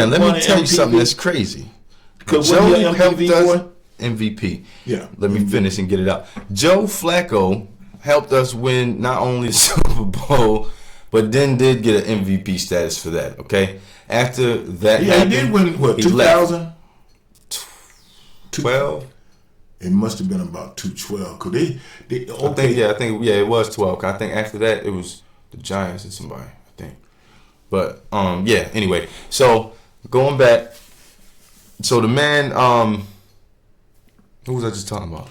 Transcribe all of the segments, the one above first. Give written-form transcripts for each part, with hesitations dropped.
And let me tell you something that's crazy. Joe helped us MVP. Yeah. Let me finish and get it out. Joe Flacco helped us win not only the Super Bowl, but then did get an MVP status for that. Okay. After that, happened, he did win what 2000. 12. It must have been about 212. Cause they I think it was 12. I think after that it was the Giants and somebody. I think. But Anyway, so going back. So the man, who was I just talking about?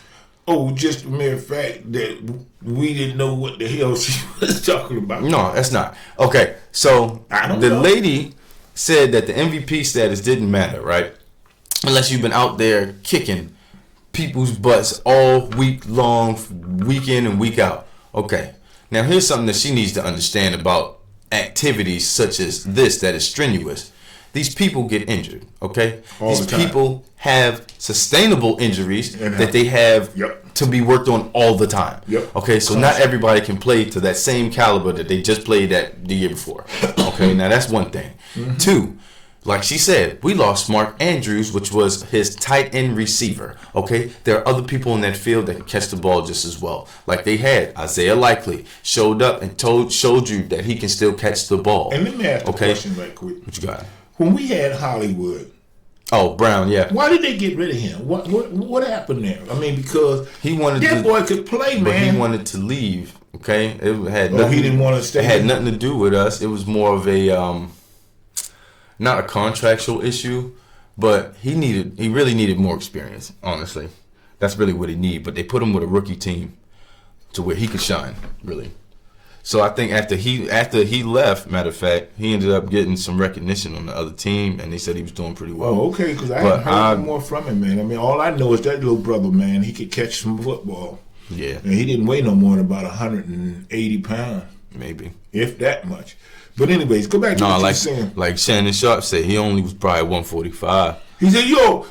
Oh, just a mere fact that we didn't know what the hell she was talking about. No, that's not. Okay, so the lady said that the MVP status didn't matter, right? Unless you've been out there kicking people's butts all week long, week in and week out. Okay, now here's something that she needs to understand about activities such as this that is strenuous. These people get injured, okay? These people have sustainable injuries that they have to be worked on all the time. Okay, so not everybody can play to that same caliber that they just played that the year before. Okay, now that's one thing. Mm-hmm. Two, like she said, we lost Mark Andrews, which was his tight end receiver. Okay, there are other people in that field that can catch the ball just as well. Like they had Isaiah Likely showed up and showed you that he can still catch the ball. And let me ask a question right quick. What you got? When we had Hollywood, Brown, yeah. Why did they get rid of him? What happened there? I mean, because that boy could play, man. But he wanted to leave. Okay, it had he didn't want to stay. It had nothing to do with us. It was more of a not a contractual issue, but he really needed more experience. Honestly, that's really what he needed. But they put him with a rookie team to where he could shine, really. So I think after he left, matter of fact, he ended up getting some recognition on the other team, and they said he was doing pretty well. Oh, okay, because I haven't heard more from him, man. I mean, all I know is that little brother, man, he could catch some football. Yeah. And he didn't weigh no more than about 180 pounds. Maybe. If that much. But anyways, go back to what you were saying. Like Shannon Sharp said, he only was probably 145. He said, yo,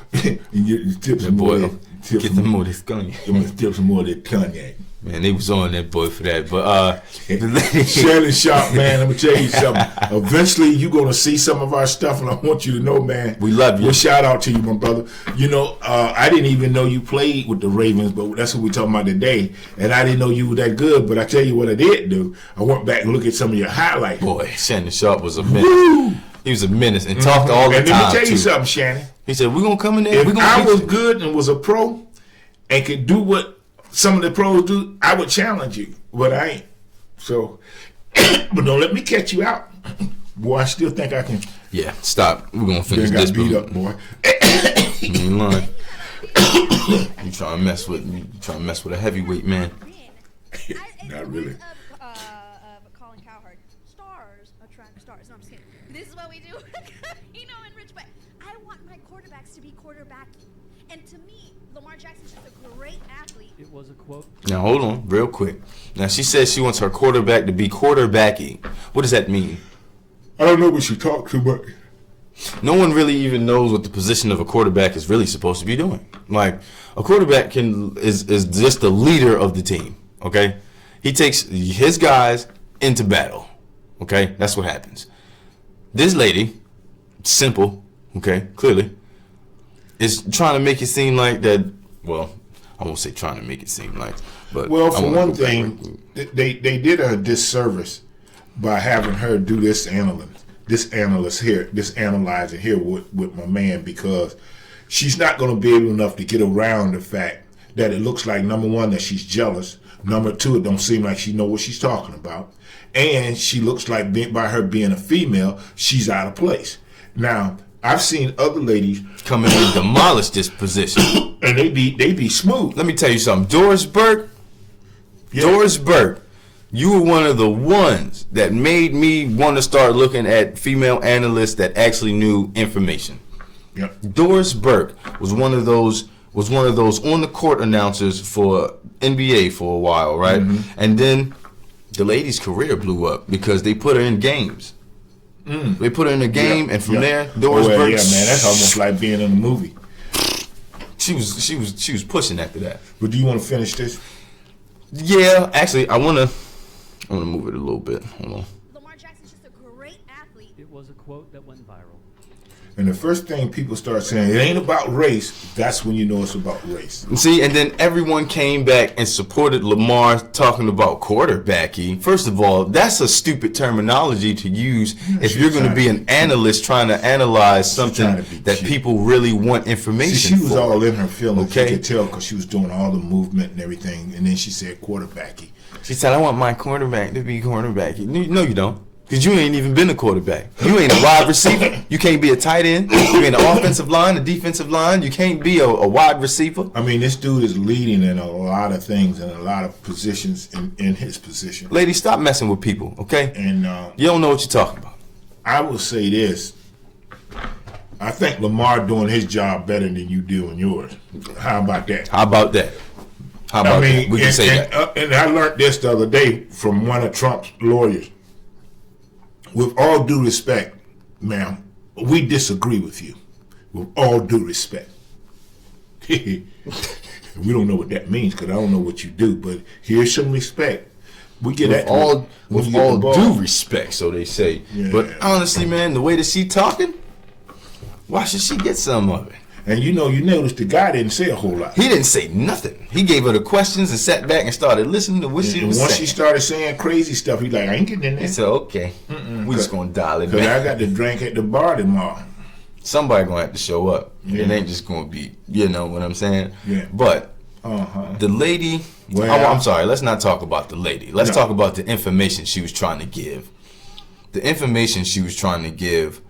you tip some more. Get some more of this cognac. Tip some more of that cognac. Man, they was on that boy for that. But the lady Shannon Sharp, man, let me tell you something. Eventually you're gonna see some of our stuff, and I want you to know, man, we love you. Well, shout out to you, my brother. You know, I didn't even know you played with the Ravens, but that's what we're talking about today. And I didn't know you were that good, but I tell you what I did do. I went back and looked at some of your highlights. Boy, Shannon Sharp was a menace. Woo! He was a menace and talked all the time. And let me tell you something, Shannon. He said, we're gonna come in there. If I was good and was a pro and could do what some of the pros do, I would challenge you, but I ain't. So, but don't let me catch you out, boy. I still think I can. Yeah, stop. We're gonna finish this. Beat up, boy. You ain't lying. You trying to mess with a heavyweight man? Not really. Colin Cowherd. Stars attract stars. No, I'm just kidding. This is what we do. In Rich, but I want my quarterbacks to be quarterbacking, and to me, Lamar Jackson's just a great athlete. It was a quote. Now hold on, real quick. Now she says she wants her quarterback to be quarterbacking. What does that mean? I don't know what you talk to, but no one really even knows what the position of a quarterback is really supposed to be doing. Like a quarterback is just the leader of the team. Okay, he takes his guys into battle. Okay, that's what happens. This lady, simple. Okay, clearly, is trying to make it seem like that. Well, I won't say trying to make it seem like, but for one thing, they did her a disservice by having her do this analyzer here with my man, because she's not going to be able enough to get around the fact that it looks like, number one, that she's jealous. Number two, it don't seem like she know what she's talking about, and she looks like by her being a female, she's out of place. Now, I've seen other ladies come in and demolish this position, and they be smooth. Let me tell you something, Doris Burke. Yeah. Doris Burke, you were one of the ones that made me want to start looking at female analysts that actually knew information. Yep. Doris Burke was one of those on the court announcers for NBA for a while, right? Mm-hmm. And then the lady's career blew up because they put her in games. They put her in a game, and from there, Doris Burke. Yeah, man, that's almost like being in a movie. She was pushing after that. But do you want to finish this? Yeah, actually, I wanna move it a little bit. Hold on. Lamar Jackson's just a great athlete. It was a quote that went viral. And the first thing people start saying, it ain't about race, that's when you know it's about race. See, and then everyone came back and supported Lamar talking about quarterbacking. First of all, that's a stupid terminology to use if you're going to be an analyst trying to analyze something that people really want information she was for. all in her feelings. Okay. You could tell because she was doing all the movement and everything. And then she said quarterbacking. She said, I want my quarterback to be quarterbacking. No, you don't. Because you ain't even been a quarterback. You ain't a wide receiver. You can't be a tight end. You ain't an offensive line, a defensive line. You can't be a wide receiver. I mean, this dude is leading in a lot of things and a lot of positions in his position. Lady, stop messing with people, okay? And you don't know what you're talking about. I will say this. I think Lamar doing his job better than you doing yours. How about that? How about that? How about that? We can say that. And I learned this the other day from one of Trump's lawyers. With all due respect, ma'am, we disagree with you. With all due respect. We don't know what that means because I don't know what you do, but here's some respect. We get with all due respect, so they say. Yeah. But honestly, man, the way that she talking, why should she get some of it? And you noticed the guy didn't say a whole lot. He didn't say nothing. He gave her the questions and sat back and started listening to what she was saying. Once she started saying crazy stuff, he's like, I ain't getting in there. He said, okay, we just going to dial it back. Because I got to drink at the bar tomorrow. Somebody going to have to show up. Yeah. It ain't just going to be, you know what I'm saying? Yeah. But the lady, I'm sorry, let's not talk about the lady. Let's talk about the information she was trying to give. The information she was trying to give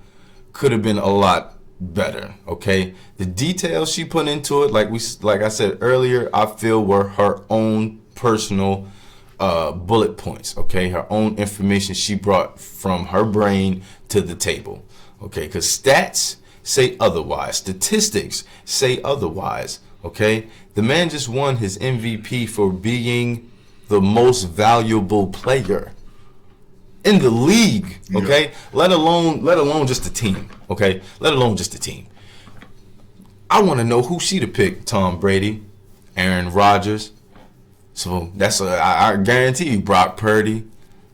could have been a lot better, okay? The details she put into it, like I said earlier, I feel were her own personal bullet points, okay? Her own information she brought from her brain to the table, okay? Because stats say otherwise. Statistics say otherwise, okay? The man just won his MVP for being the most valuable player in the league, okay? Yeah. Let alone just the team, okay? Let alone just the team. I want to know who she'd have picked. Tom Brady, Aaron Rodgers. So that's I guarantee you, Brock Purdy.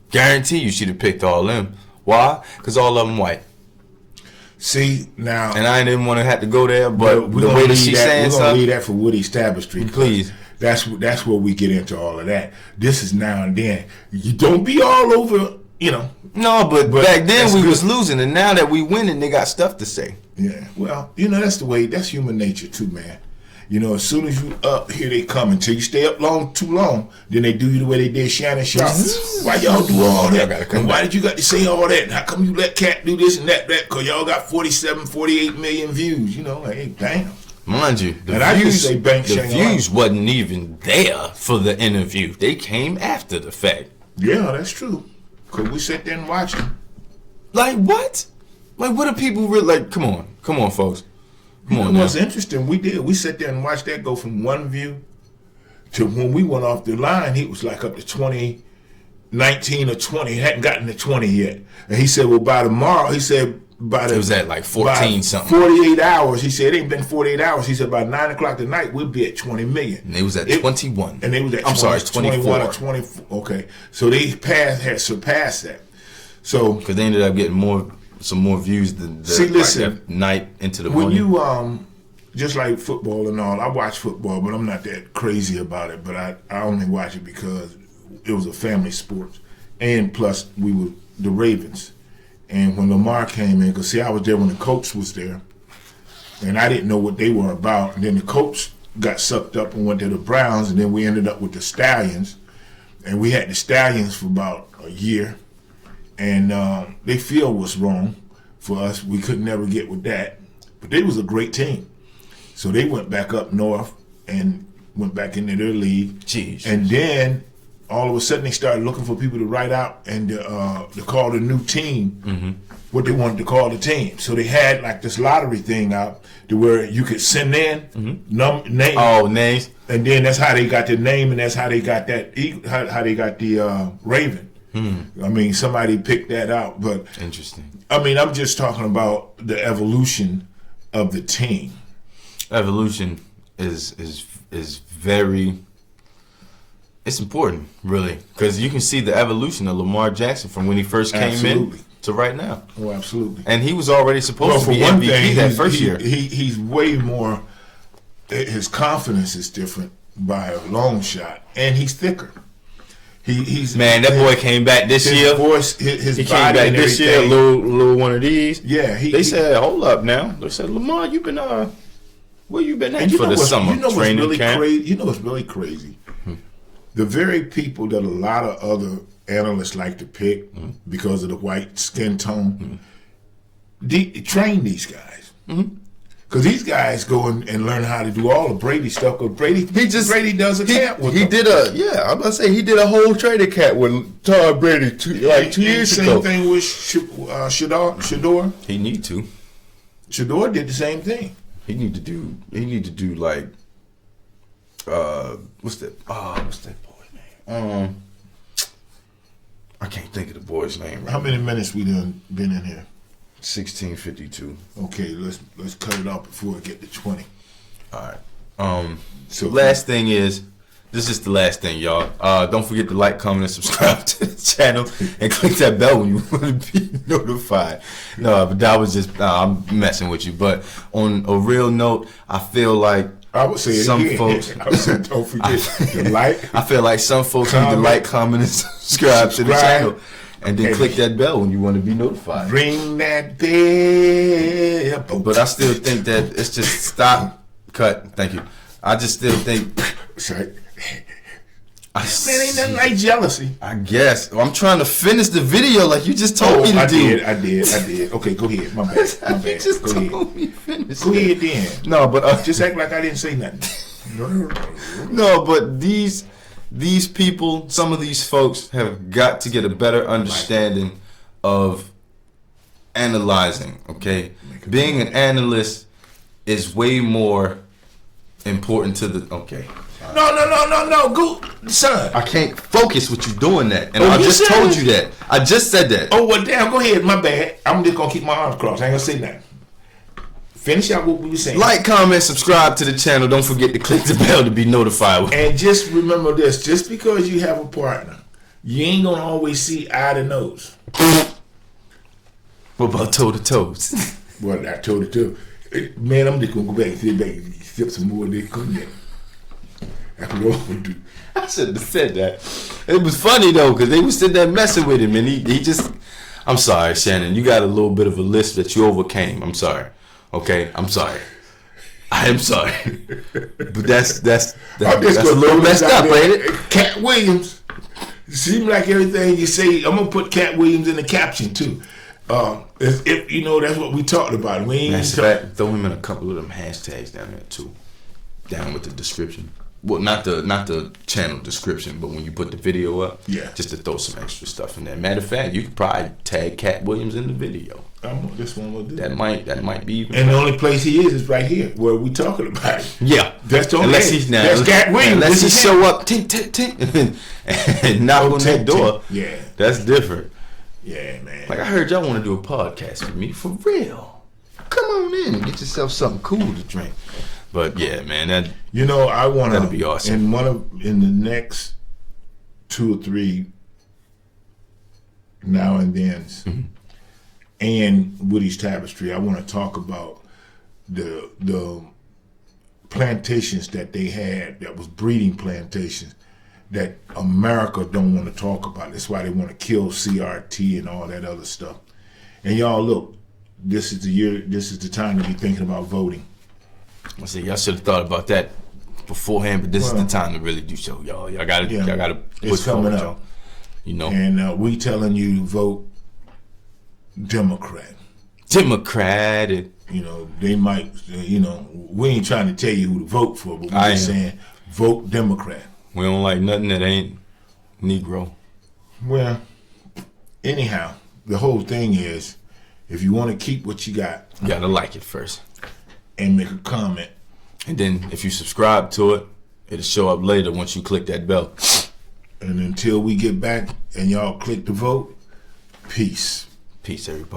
Guarantee you she'd have picked all them. Why? Because all of them white. See, now... And I didn't want to have to go there, but the way that she's saying something... We're going to leave that for Woody Establishment. Please. That's where we get into all of that. This is now and then. You don't be all over... You know. No, but back then we was losing, and now that we winning, they got stuff to say. Yeah, well, that's the way. That's human nature too, man. As soon as you up, here they come. Until you stay up too long, then they do you the way they did Shannon Sharp. Why y'all do all that? And why did you got to say all that? And how come you let Cat do this and that? Because y'all got 47, 48 million views. Hey, damn. Mind you, the views wasn't even there for the interview. They came after the fact. Yeah, that's true. Because we sit there and watch them. Like what? Like what do people really like? Come on, folks. Come on. What's interesting? We sat there and watched that go from one view to when we went off the line. He was like up to 20, 19 or 20. He hadn't gotten to 20 yet. And he said, well, by tomorrow, it was at like 14 something. 48 hours. He said it ain't been 48 hours. He said by 9 o'clock tonight we'll be at 20 million. And they was at 21. And they was at 21 or 24. Okay, so they had surpassed that. So because they ended up getting some more views than that night into the morning. When you just like football and all, I watch football, but I'm not that crazy about it. But I only watch it because it was a family sport, and plus we were the Ravens. And when Lamar came in, because see, I was there when the Colts was there, and I didn't know what they were about. And then the Colts got sucked up and went to the Browns, and then we ended up with the Stallions. And we had the Stallions for about a year. And their field was wrong for us. We could never get with that. But they was a great team. So they went back up north and went back into their league. Jeez. And then all of a sudden they started looking for people to write out and to call the new team what they wanted to call the team. So they had like this lottery thing out to where you could send in names. Oh, names. And then that's how they got the name, and that's how they got that. How they got the Raven. I mean, somebody picked that out, but interesting. I mean, I'm just talking about the evolution of the team. Evolution is very. It's important, really, because you can see the evolution of Lamar Jackson from when he first came in to right now. Oh, absolutely. And he was already supposed to be MVP that first year. He's way more. His confidence is different by a long shot, and he's thicker. He's man. That boy came back this year. Voice, his he body came back this year. A little one of these. Yeah. They said, hold up now. They said, Lamar, you been where you been at for the summer training really camp? Crazy? You know what's really crazy? The very people that a lot of other analysts like to pick because of the white skin tone, train these guys. Because these guys go and learn how to do all the Brady stuff. Because Brady does a camp with them. I'm about to say, he did a whole training camp with Todd Brady 2 years ago. Same thing with Shador. He need to. Shador did the same thing. He need to do like what's that boy name? I can't think of the boy's name. How many minutes we done been in here? 16:52. Okay, let's cut it off before we get to 20. All right. So last thing is, this is the last thing, y'all. Don't forget to like, comment, and subscribe to the channel, and click that bell when you want to be notified. No, but that was just I'm messing with you. But on a real note, I feel like I would say some folks. I would say don't forget to like. I feel like some folks need to like, comment, and subscribe to the channel. And then click that bell when you want to be notified. Ring that bell. But I still think that it's just stop, cut. Thank you. I just still think. Sorry. Man, ain't nothing like jealousy. I guess. I'm trying to finish the video like you just told me to do. I did. Okay, go ahead. My bad. You just go told me finish. Go ahead then. No, but just act like I didn't say nothing. No, but these people, some of these folks have got to get a better understanding of analyzing, okay? Being an analyst is way more important to the, okay. No, go, son. I can't focus with you doing that. And I just told you that. I just said that. Oh, well, damn, go ahead. My bad. I'm just going to keep my arms crossed. I ain't going to say nothing. Finish out what we were saying. Like, comment, subscribe to the channel. Don't forget to click the bell to be notified. And just remember this. Just because you have a partner, you ain't going to always see eye to nose. What about toe to toes? Well, I told it to. Man, I'm just going to go back and sit back and sip some more of this cognac. That's what I'm going to do. I shouldn't have said that. It was funny, though, because they was sitting there messing with him. And he just... I'm sorry, Shannon. You got a little bit of a list that you overcame. I'm sorry. Okay, I'm sorry. I am sorry, but that's a little messed up, ain't it? Cat Williams. Seems like everything you say. I'm gonna put Cat Williams in the caption too. If you know, that's what we talked about. We ain't throw him in a couple of them hashtags down there too, down with the description. Well, not the channel description, but when you put the video up, just to throw some extra stuff in there. Matter of fact, you could probably tag Cat Williams in the video. This one will do. That might be even. And the only place he is right here, where we talking about it. Yeah, that's the only. That's Cat Williams. Unless he show up, tink, and knock on that door. Yeah, that's different. Yeah, man. Like I heard y'all want to do a podcast with me for real. Come on in and get yourself something cool to drink. But yeah, man, I want that'd be awesome. In the next 2 or 3 now and then, and Woody's Tapestry, I want to talk about the plantations that they had that was breeding plantations that America don't want to talk about. That's why they want to kill CRT and all that other stuff. And y'all look, this is the time to be thinking about voting. I see. Y'all should have thought about that beforehand, but this is the time to really do so, y'all. Y'all gotta push coming forward, y'all. And we telling you to vote Democrat. Democratic. They might. We ain't trying to tell you who to vote for, but we're just saying vote Democrat. We don't like nothing that ain't Negro. Well, anyhow, the whole thing is, if you want to keep what you got, you gotta like it first. And make a comment. And then if you subscribe to it, it'll show up later once you click that bell. And until we get back and y'all click the vote, peace. Peace, everybody.